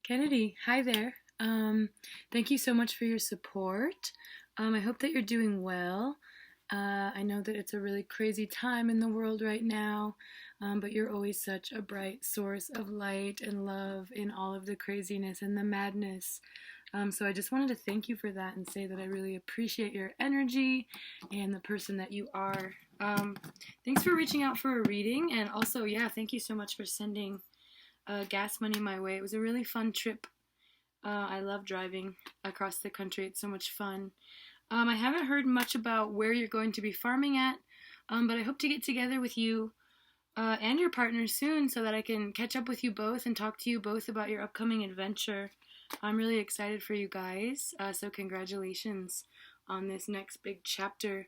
Kennedy, hi there. Thank you so much for your support. I hope that you're doing well. I know that it's a really crazy time in the world right now, but you're always such a bright source of light and love in all of the craziness and the madness. So I just wanted to thank you for that and say that I really appreciate your energy and the person that you are. Thanks for reaching out for a reading, and also, yeah, thank you so much for sending gas money my way. It was a really fun trip. I love driving across the country. It's so much fun. I haven't heard much about where you're going to be farming at, but I hope to get together with you and your partner soon so that I can catch up with you both and talk to you both about your upcoming adventure. I'm really excited for you guys, so congratulations on this next big chapter.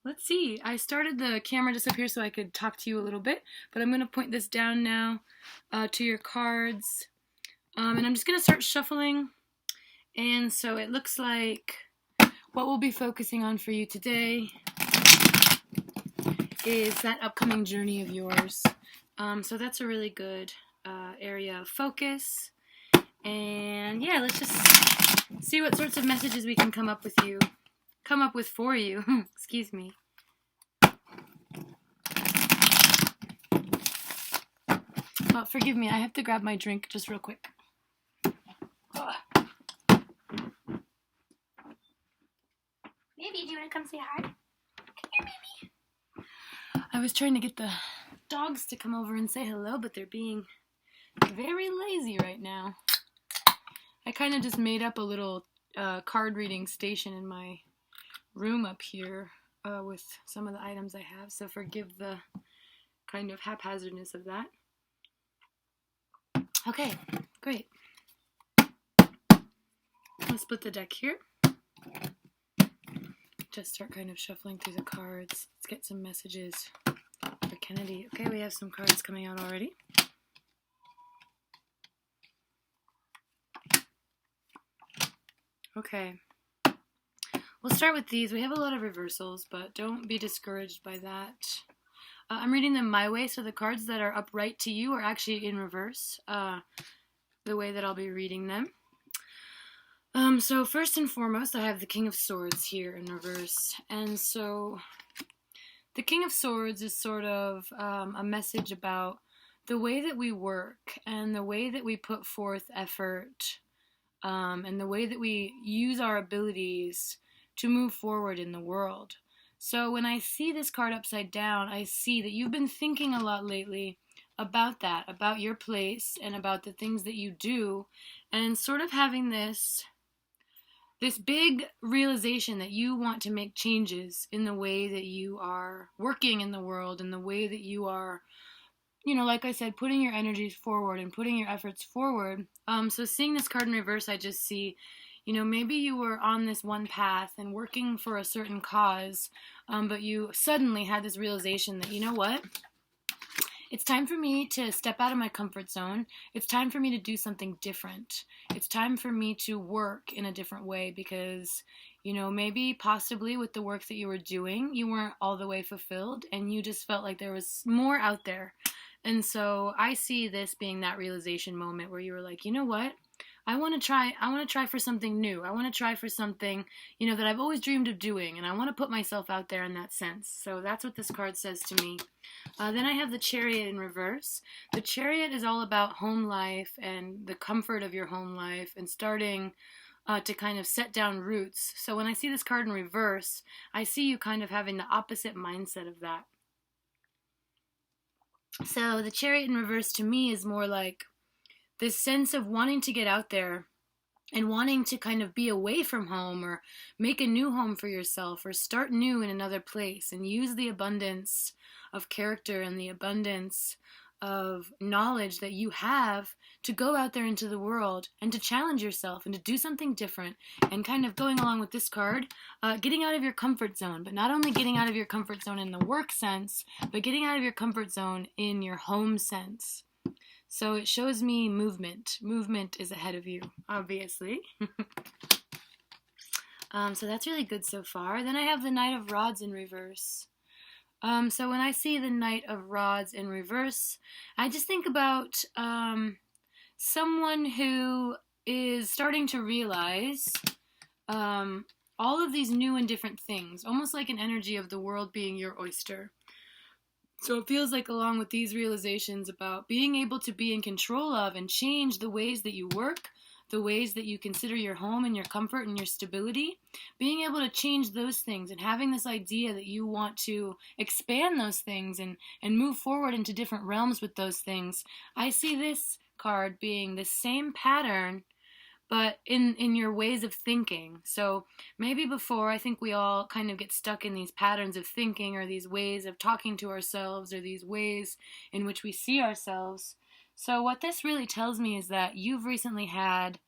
Let's see. I started the camera just up here so I could talk to you a little bit, but I'm going to point this down now to your cards. And I'm just going to start shuffling. And so it looks like what we'll be focusing on for you today is that upcoming journey of yours. So that's a really good area of focus. And yeah, let's just see what sorts of messages we can come up with for you. Excuse me. Oh, forgive me, I have to grab my drink just real quick. Baby, do you want to come say hi? Come here, baby. I was trying to get the dogs to come over and say hello, but they're being very lazy right now. I kind of just made up a little card reading station in my room up here with some of the items I have, so forgive the kind of haphazardness of that. Okay, great. Let's split the deck here. Just start kind of shuffling through the cards. Let's get some messages for Kennedy. Okay, we have some cards coming out already. Okay. We'll start with these. We have a lot of reversals, but don't be discouraged by that. I'm reading them my way, so the cards that are upright to you are actually in reverse, the way that I'll be reading them. So first and foremost, I have the King of Swords here in reverse. And so the King of Swords is sort of a message about the way that we work and the way that we put forth effort and the way that we use our abilities to move forward in the world. So when I see this card upside down, I see that you've been thinking a lot lately about that, about your place and about the things that you do, and sort of having this big realization that you want to make changes in the way that you are working in the world and the way that you are, like I said, putting your energies forward and putting your efforts forward. So seeing this card in reverse, I just see, maybe you were on this one path and working for a certain cause, but you suddenly had this realization that, you know what? It's time for me to step out of my comfort zone. It's time for me to do something different. It's time for me to work in a different way because, maybe possibly with the work that you were doing, you weren't all the way fulfilled and you just felt like there was more out there. And so I see this being that realization moment where you were like, you know what? I want to try for something new. I want to try for something, that I've always dreamed of doing, and I want to put myself out there in that sense. So that's what this card says to me. Then I have the Chariot in reverse. The Chariot is all about home life and the comfort of your home life and starting to kind of set down roots. So when I see this card in reverse, I see you kind of having the opposite mindset of that. So the Chariot in reverse to me is more like this sense of wanting to get out there and wanting to kind of be away from home or make a new home for yourself or start new in another place and use the abundance of character and the abundance of knowledge that you have to go out there into the world and to challenge yourself and to do something different, and kind of going along with this card, getting out of your comfort zone, but not only getting out of your comfort zone in the work sense, but getting out of your comfort zone in your home sense. So it shows me movement. Movement is ahead of you, obviously. So that's really good so far. Then I have the Knight of Rods in reverse. So when I see the Knight of Rods in reverse, I just think about someone who is starting to realize all of these new and different things, almost like an energy of the world being your oyster. So it feels like, along with these realizations about being able to be in control of and change the ways that you work, the ways that you consider your home and your comfort and your stability, being able to change those things and having this idea that you want to expand those things and move forward into different realms with those things. I see this card being the same pattern, but in your ways of thinking. So maybe before, I think we all kind of get stuck in these patterns of thinking, or these ways of talking to ourselves, or these ways in which we see ourselves. So what this really tells me is that you've recently had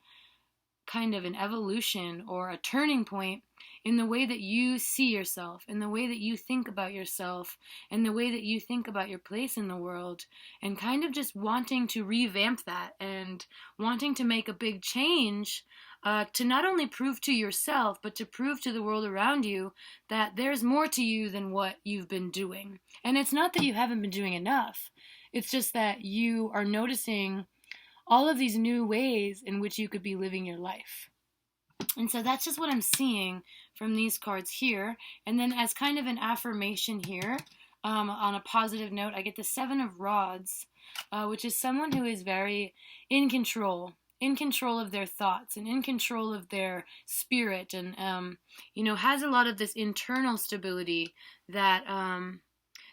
kind of an evolution or a turning point in the way that you see yourself, in the way that you think about yourself, and the way that you think about your place in the world, and kind of just wanting to revamp that and wanting to make a big change, to not only prove to yourself, but to prove to the world around you that there's more to you than what you've been doing. And it's not that you haven't been doing enough, it's just that you are noticing all of these new ways in which you could be living your life. And so that's just what I'm seeing from these cards here. And then as kind of an affirmation here, on a positive note, I get the Seven of Rods, which is someone who is very in control of their thoughts and in control of their spirit, and has a lot of this internal stability that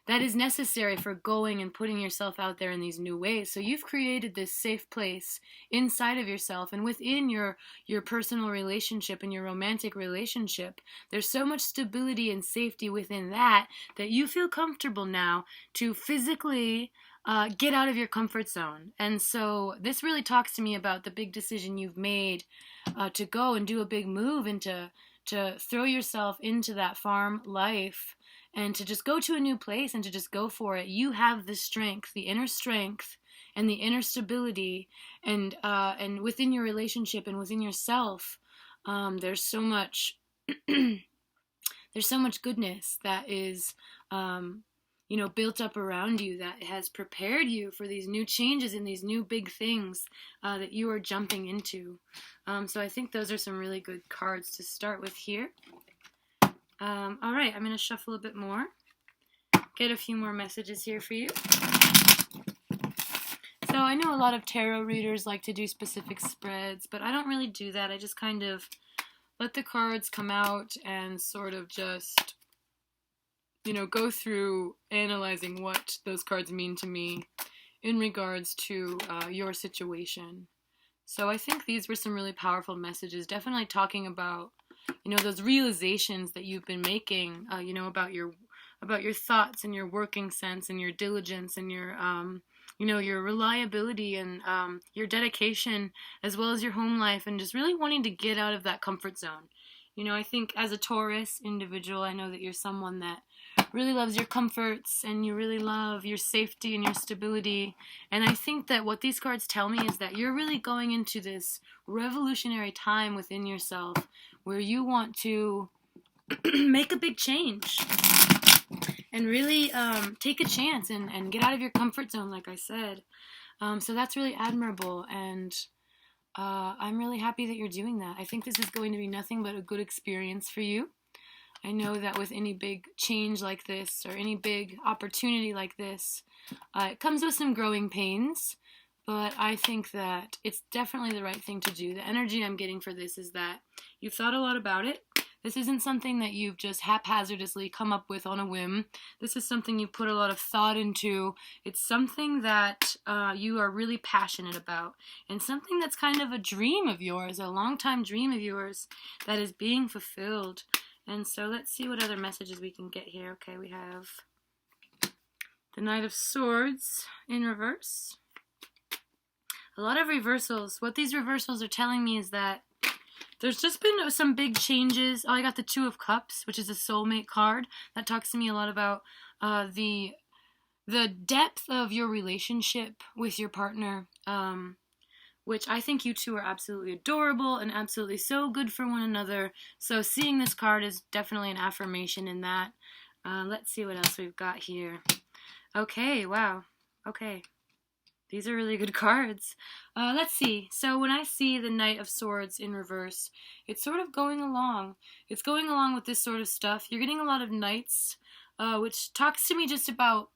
that is necessary for going and putting yourself out there in these new ways. So you've created this safe place inside of yourself and within your personal relationship and your romantic relationship. There's so much stability and safety within that you feel comfortable now to physically get out of your comfort zone. And so this really talks to me about the big decision you've made to go and do a big move and to throw yourself into that farm life, and to just go to a new place and to just go for it. You have the strength, the inner strength, and the inner stability, and within your relationship and within yourself, there's so much, there's so much goodness that is, built up around you, that has prepared you for these new changes and these new big things that you are jumping into. So I think those are some really good cards to start with here. All right, I'm going to shuffle a bit more, get a few more messages here for you. So I know a lot of tarot readers like to do specific spreads, but I don't really do that. I just kind of let the cards come out and sort of just, go through analyzing what those cards mean to me in regards to your situation. So I think these were some really powerful messages, definitely talking about those realizations that you've been making, about your thoughts and your working sense and your diligence and your, your reliability and your dedication, as well as your home life, and just really wanting to get out of that comfort zone. I think as a Taurus individual, I know that you're someone that really loves your comforts and you really love your safety and your stability. And I think that what these cards tell me is that you're really going into this revolutionary time within yourself where you want to make a big change and really take a chance and get out of your comfort zone, like I said. So that's really admirable, and I'm really happy that you're doing that. I think this is going to be nothing but a good experience for you. I know that with any big change like this, or any big opportunity like this, it comes with some growing pains, but I think that it's definitely the right thing to do. The energy I'm getting for this is that you've thought a lot about it. This isn't something that you've just haphazardly come up with on a whim. This is something you put a lot of thought into. It's something that you are really passionate about, and something that's kind of a dream of yours, a long-time dream of yours that is being fulfilled. And so let's see what other messages we can get here. Okay, we have the Knight of Swords in reverse. A lot of reversals. What these reversals are telling me is that there's just been some big changes. Oh, I got the Two of Cups, which is a soulmate card. That talks to me a lot about the depth of your relationship with your partner, which I think you two are absolutely adorable and absolutely so good for one another. So seeing this card is definitely an affirmation in that. Let's see what else we've got here. Okay, wow. Okay. These are really good cards. Let's see. So when I see the Knight of Swords in reverse, it's sort of going along. It's going along with this sort of stuff. You're getting a lot of knights, which talks to me just about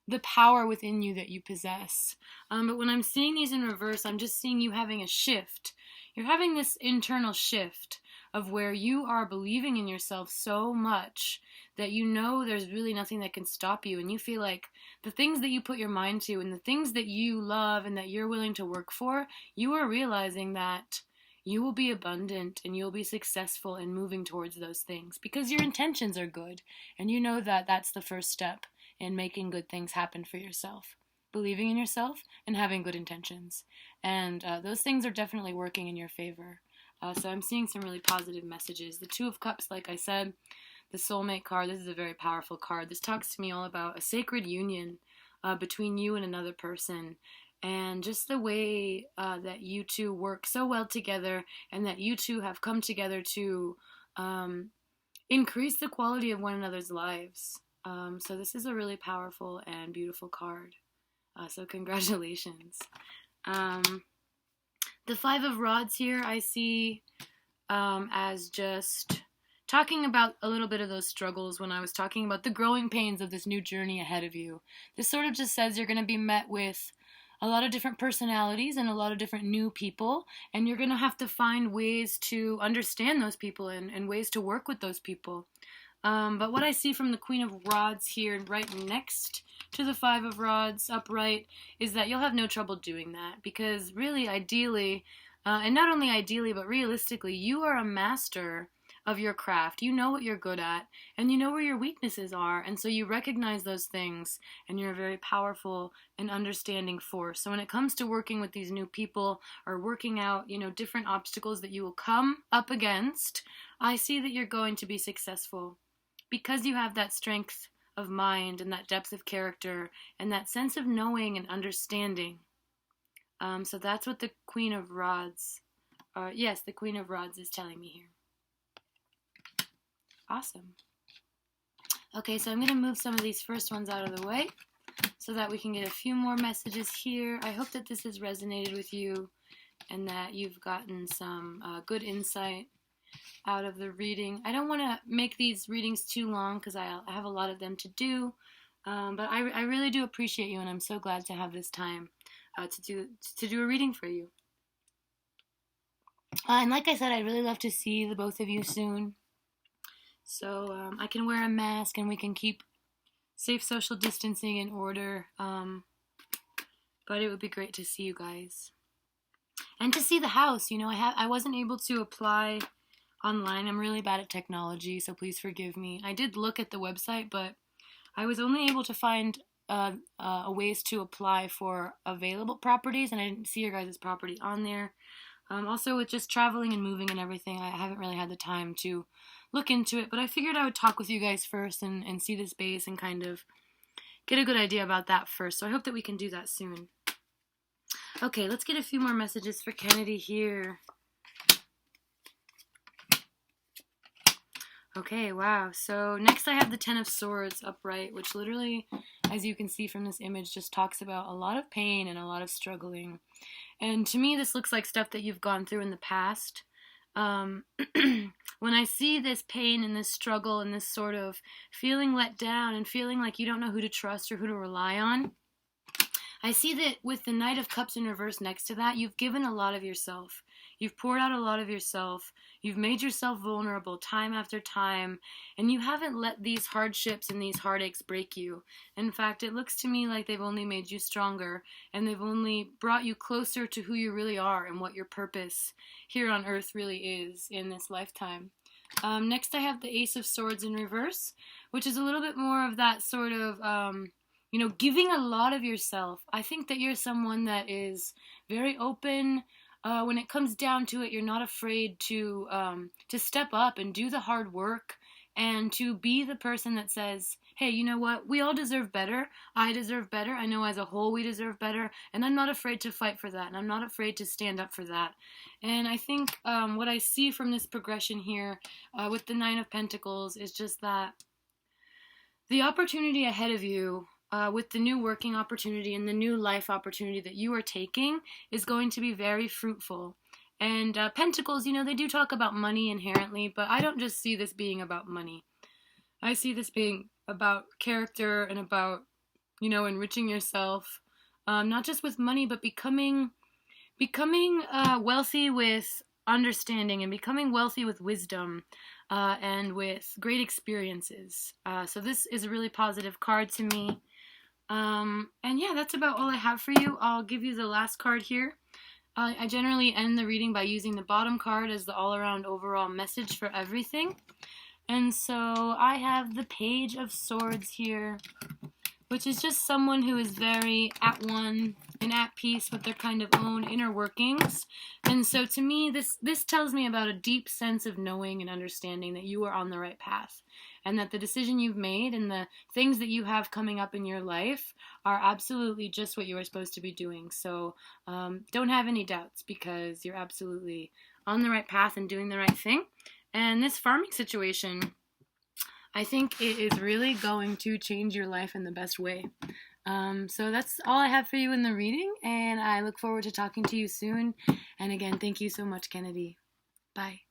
the power within you that you possess. But when I'm seeing these in reverse, I'm just seeing you having a shift. You're having this internal shift of where you are believing in yourself so much that you know there's really nothing that can stop you, and you feel like the things that you put your mind to and the things that you love and that you're willing to work for, you are realizing that you will be abundant and you'll be successful in moving towards those things because your intentions are good, and you know that that's the first step in making good things happen for yourself. Believing in yourself and having good intentions. And those things are definitely working in your favor. So I'm seeing some really positive messages. The Two of Cups, like I said, the soulmate card, this is a very powerful card. This talks to me all about a sacred union between you and another person. And just the way that you two work so well together, and that you two have come together to increase the quality of one another's lives. So this is a really powerful and beautiful card. So congratulations. The Five of Rods here I see as just talking about a little bit of those struggles when I was talking about the growing pains of this new journey ahead of you. This sort of just says you're going to be met with a lot of different personalities and a lot of different new people, and you're going to have to find ways to understand those people and ways to work with those people. But what I see from the Queen of Rods here, right next to the Five of Rods upright, is that you'll have no trouble doing that. Because really, ideally, and not only ideally, but realistically, you are a master of your craft. You know what you're good at, and you know where your weaknesses are. And so you recognize those things, and you're a very powerful and understanding force. So when it comes to working with these new people or working out, different obstacles that you will come up against, I see that you're going to be successful. Because you have that strength of mind and that depth of character and that sense of knowing and understanding. So that's what the Queen of Rods, the Queen of Rods is telling me here. Awesome. Okay, so I'm going to move some of these first ones out of the way so that we can get a few more messages here. I hope that this has resonated with you and that you've gotten some good insight out of the reading. I don't want to make these readings too long because I have a lot of them to do, but I really do appreciate you, and I'm so glad to have this time to do a reading for you. And like I said, I'd really love to see the both of you soon, so I can wear a mask and we can keep safe social distancing in order, but it would be great to see you guys and to see the house. I wasn't able to apply online. I'm really bad at technology, so please forgive me. I did look at the website, but I was only able to find ways to apply for available properties, and I didn't see your guys' property on there. Also, with just traveling and moving and everything, I haven't really had the time to look into it, but I figured I would talk with you guys first and see the space and kind of get a good idea about that first, so I hope that we can do that soon. Okay, let's get a few more messages for Kennedy here. Okay, wow. So next I have the Ten of Swords upright, which literally, as you can see from this image, just talks about a lot of pain and a lot of struggling. And to me, this looks like stuff that you've gone through in the past. When I see this pain and this struggle and this sort of feeling let down and feeling like you don't know who to trust or who to rely on, I see that with the Knight of Cups in reverse next to that, you've given a lot of yourself. You've poured out a lot of yourself. You've made yourself vulnerable time after time, and you haven't let these hardships and these heartaches break you. In fact, it looks to me like they've only made you stronger, and they've only brought you closer to who you really are and what your purpose here on earth really is in this lifetime. Next, I have the Ace of Swords in reverse, which is a little bit more of that sort of giving a lot of yourself. I think that you're someone that is very open. When it comes down to it, you're not afraid to step up and do the hard work and to be the person that says, hey, you know what? We all deserve better. I deserve better. I know as a whole we deserve better. And I'm not afraid to fight for that. And I'm not afraid to stand up for that. And I think what I see from this progression here with the Nine of Pentacles is just that the opportunity ahead of you with the new working opportunity and the new life opportunity that you are taking is going to be very fruitful. And Pentacles, they do talk about money inherently, but I don't just see this being about money. I see this being about character and about, enriching yourself, not just with money, but becoming wealthy with understanding and becoming wealthy with wisdom and with great experiences. So this is a really positive card to me. And yeah, that's about all I have for you. I'll give you the last card here. I generally end the reading by using the bottom card as the all-around overall message for everything. And so I have the Page of Swords here, which is just someone who is very at one and at peace with their kind of own inner workings. And so to me, this tells me about a deep sense of knowing and understanding that you are on the right path, and that the decision you've made and the things that you have coming up in your life are absolutely just what you are supposed to be doing. So don't have any doubts, because you're absolutely on the right path and doing the right thing. And this farming situation, I think it is really going to change your life in the best way. So that's all I have for you in the reading, and I look forward to talking to you soon. And again, thank you so much, Kennedy. Bye.